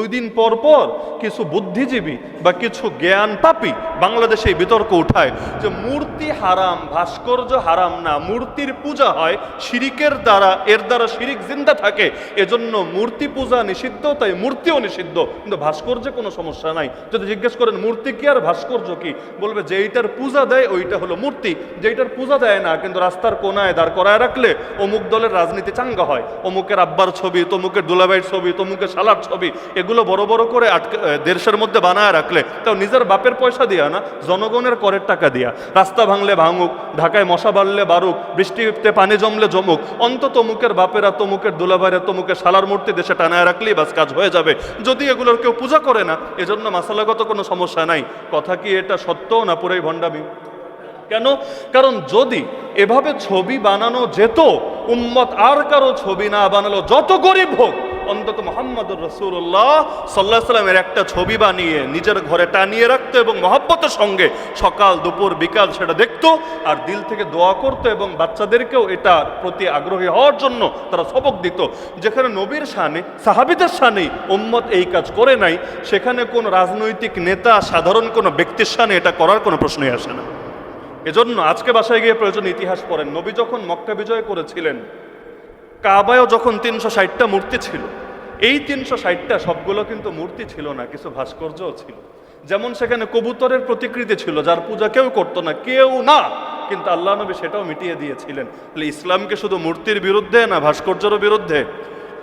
2 দিন পর পর কিছু বুদ্ধিজীবী বা কিছু জ্ঞান পাপী বাংলাদেশে এই বিতর্ক উঠায় যে মূর্তি হারাম, ভাস্কর্য হারাম না, মূর্তির পূজা হয় শিরিকের দ্বারা, এর দ্বারা শিরিক জিন্দা থাকে, এজন্য মূর্তি পূজা নিষিদ্ধ, তাই মূর্তিও নিষিদ্ধ, কিন্তু ভাস্কর্যে কোনো সমস্যা নাই। যদি জিজ্ঞেস করেন মূর্তি কি আর ভাস্কর্য কি, বলবে যেইটার পূজা দেয় ওইটা হলো মূর্তি, যেইটার পূজা দেয় না কিন্তু রাস্তার কোনায় দাঁড় করায় রাখলে অমুক দলের রাজনীতি চাঙ্গা হয়, অমুকের আব্বার ছবি, তমুকের দুলাভাইয়ের ছবি, তমুকের শালার ছবি, এগুলো বড় বড় করে দেশের মধ্যে বানায় রাখলে, তাও নিজের বাপের পয়সা দিয়া না, জনগণের করের টাকা দিয়া, রাস্তা ভাঙলে ভাঙুক, ঢাকায় মশা বাড়লে বাড়ুক, বৃষ্টিতে পানি জমলে জমুক, অন্তত তমুকের বাপেরা, তমুকের দুলাভাইরা, তমুকের শালার মূর্তি দেশে টানায় রাখলেই বাস কাজ হয়ে যাবে। যদি এগুলোর কেউ পূজা করে না, এজন্য মাসালাগত কোনো সমস্যা নাই। কথা কি এটা সত্য না পুরাই ভণ্ডামি? কেন? কারণ যদি এভাবে ছবি বানানো যেত, উম্মত আর কারো ছবি না বানালো, যত গরিব হোক, অন্তত মুহাম্মদুর রাসূলুল্লাহ সাল্লাল্লাহু আলাইহি ওয়াসাল্লামের একটা ছবি বানিয়ে নিজের ঘরে টানিয়ে রাখতো এবং মহব্বতের সঙ্গে সকাল দুপুর বিকাল সেটা দেখতো আর দিল থেকে দোয়া করতো এবং বাচ্চাদেরকেও এটার প্রতি আগ্রহী হওয়ার জন্য তারা সবক দিত। যেখানে নবীর শানে, সাহাবীদের শানেই উম্মত এই কাজ করে নাই, সেখানে কোন রাজনৈতিক নেতা, সাধারণ কোনো ব্যক্তির শানে এটা করার কোনো প্রশ্নই আসে না। এজন্য আজকে বাসায় গিয়ে প্রয়োজন ইতিহাস পড়েন। নবী যখন মক্কা বিজয় করেছিলেন, কাবায়ও যখন 360টা মূর্তি ছিল, এই 360টা সবগুলো কিন্তু মূর্তি ছিল না, কিছু ভাস্কর্যও ছিল। যেমন সেখানে কবুতরের প্রতিকৃতি ছিল, যার পূজা কেউ করতো না, কেউ না, কিন্তু আল্লাহ নবী সেটাও মিটিয়ে দিয়েছিলেন। তাহলে ইসলামকে শুধু মূর্তির বিরুদ্ধে না ভাস্কর্যের বিরুদ্ধে?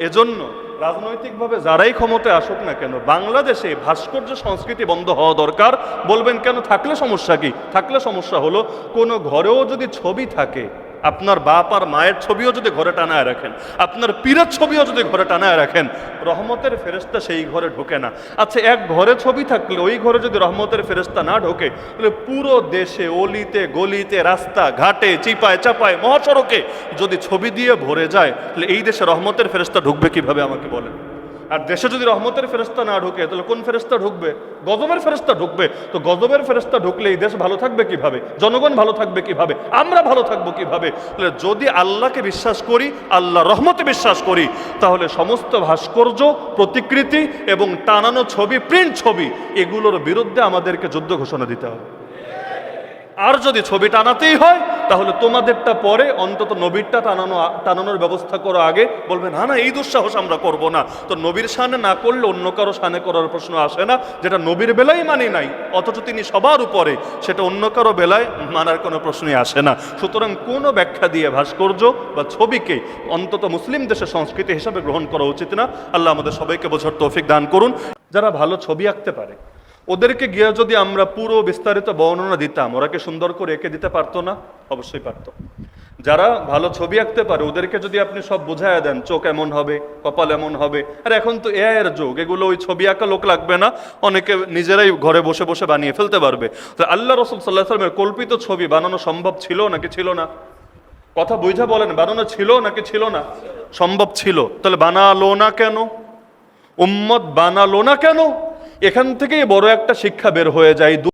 এজন্য রাজনৈতিকভাবে যারাই ক্ষমতায় আসুক না কেন, বাংলাদেশে ভাস্কর্য সংস্কৃতি বন্ধ হওয়া দরকার। বলবেন কেন? থাকলে সমস্যা কি? থাকলে সমস্যা হলো, কোনো ঘরেও যদি ছবি থাকে, আপনার বাপ আর মায়ের ছবিও যদি ঘরে টানায় রাখেন, আপনার পীরের ছবিও যদি ঘরে টানায় রাখেন, রহমতের ফেরেশতা সেই ঘরে ঢোকে না। আচ্ছা, এক ঘরে ছবি থাকলে ওই ঘরে যদি রহমতের ফেরেশতা না ঢোকে, তাহলে পুরো দেশে অলিতে গলিতে, রাস্তা ঘাটে, চিপায় চাপায়, মহাসড়কে যদি ছবি দিয়ে ভরে যায়, তাহলে এই দেশে রহমতের ফেরেশতা ঢুকবে কিভাবে আমাকে বলেন? আর দেশে যদি রহমতের ফেরেশতা না ঢুকে, তাহলে কোন ফেরেশতা ঢুকবে? গজবের ফেরেশতা ঢুকবে। তো গজবের ফেরেশতা ঢুকলে এই দেশ ভালো থাকবে কিভাবে? জনগণ ভালো থাকবে কিভাবে? আমরা ভালো থাকবো কিভাবে? তাহলে যদি আল্লাহকে বিশ্বাস করি, আল্লাহ রহমতে বিশ্বাস করি, তাহলে সমস্ত ভাস্কর্য, প্রতিকৃতি এবং টানানো ছবি, প্রিন্ট ছবি, এগুলোর বিরুদ্ধে আমাদেরকে যুদ্ধ ঘোষণা দিতে হবে। আর যদি ছবি টানাতেই হয়, তাহলে তোমাদেরটা পরে অন্তত নবীরটা টানানোর ব্যবস্থা করো আগে। বলবে না না, এই দুঃসাহস আমরা করব না। তো নবীর শানে না করলে অন্য কারো শানে করার প্রশ্ন আসে না। যেটা নবীর বেলায় মানি নাই, অথচ তিনি সবার উপরে, সেটা অন্য কারো বেলায় মানার কোনো প্রশ্নই আসে না। সুতরাং কোনো ব্যাখ্যা দিয়ে ভাস্কর্য বা ছবিকে অন্তত মুসলিম দেশের সংস্কৃতি হিসাবে গ্রহণ করা উচিত না। আল্লাহ আমাদের সবাইকে বোঝার তৌফিক দান করুন। যারা ভালো ছবি আঁকতে পারে, ওদেরকে গিয়ে যদি আমরা পুরো বিস্তারিত বর্ণনা দিতাম, ওরা কি সুন্দর করে এঁকে দিতে পারতো না? অবশ্যই পারতো। যারা ভালো ছবি আঁকতে পারে, ওদেরকে যদি আপনি সব বুঝাইয়া দেন, চোখ এমন হবে, কপাল এমন হবে, আর এখন তো এআই এর যুগ, এগুলো ওই ছবি আঁকা লোক লাগবে না, অনেকে নিজেরাই ঘরে বসে বসে বানিয়ে ফেলতে পারবে। তো আল্লাহ রাসূল সাল্লাল্লাহু আলাইহি ওয়াসাল্লামের কল্পিত ছবি বানানো সম্ভব ছিল নাকি ছিল না? কথা বুঝা বলেন, বানানো ছিল নাকি ছিল না? সম্ভব ছিল। তাহলে বানালো না কেন? উম্মত বানালো না কেন? এখান থেকেই বড় একটা শিক্ষা বের হয়ে যায়।